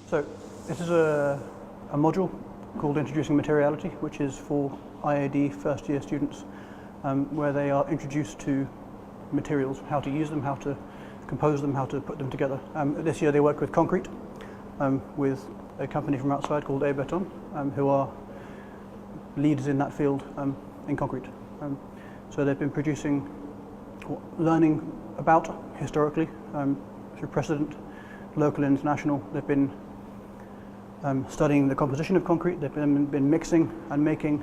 So this is a module called Introducing Materiality, which is for IAD first year students, where they are introduced to materials, how to use them, how to compose them, how to put them together. This year they work with concrete, with a company from outside called Beton, who are leaders in that field in concrete. So they've been producing, learning about historically, through precedent, local and international. They've been studying the composition of concrete. They've been mixing and making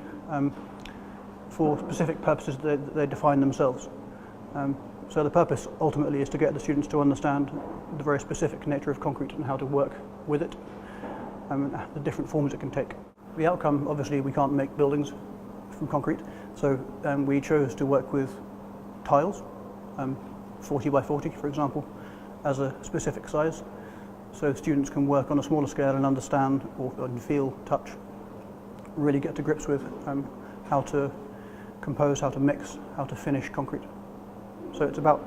for specific purposes that they define themselves. So the purpose ultimately is to get the students to understand the very specific nature of concrete and how to work with it, the different forms it can take. The outcome, obviously, we can't make buildings from concrete, so we chose to work with tiles, 40 by 40, for example, as a specific size, so students can work on a smaller scale and understand and feel, touch, really get to grips with how to compose, how to mix, how to finish concrete. So it's about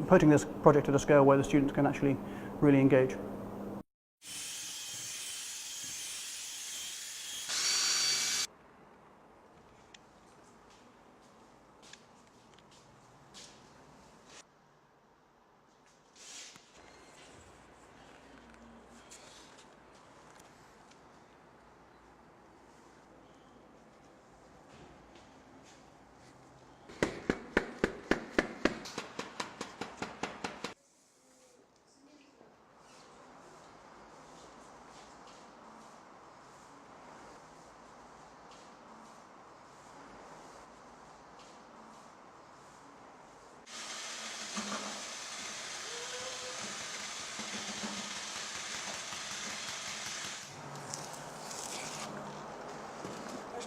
putting this project at a scale where the students can actually really engage.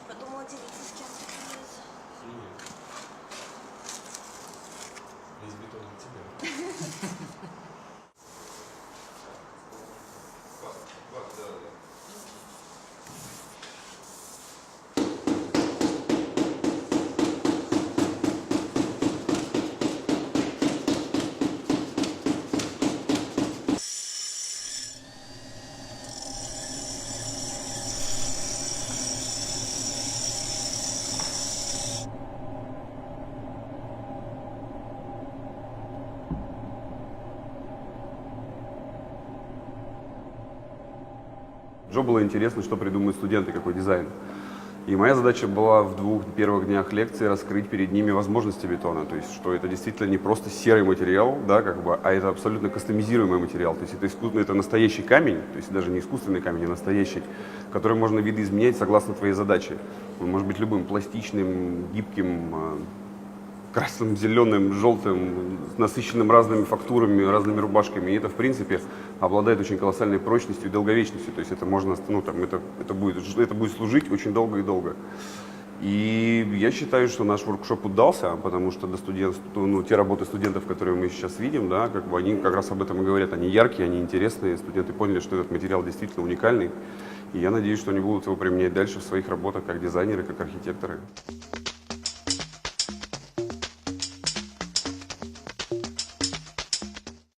Подумала делиться с кем-то. Нет. Весь бетон от тебя. Джо было интересно, что придумают студенты, какой дизайн. И моя задача была в 2 первых днях лекции раскрыть перед ними возможности бетона, то есть что это действительно не просто серый материал, да, а это абсолютно кастомизируемый материал, то есть это настоящий камень, то есть даже не искусственный камень, а настоящий, который можно видоизменять согласно твоей задаче. Он может быть любым, пластичным, гибким, красным, зеленым, желтым, насыщенным разными фактурами, разными рубашками. И это, в принципе, обладает очень колоссальной прочностью и долговечностью. То есть это можно, это будет служить очень долго и долго. И я считаю, что наш воркшоп удался, потому что те работы студентов, которые мы сейчас видим, да, они как раз об этом и говорят. Они яркие, они интересные. Студенты поняли, что этот материал действительно уникальный. И я надеюсь, что они будут его применять дальше в своих работах как дизайнеры, как архитекторы.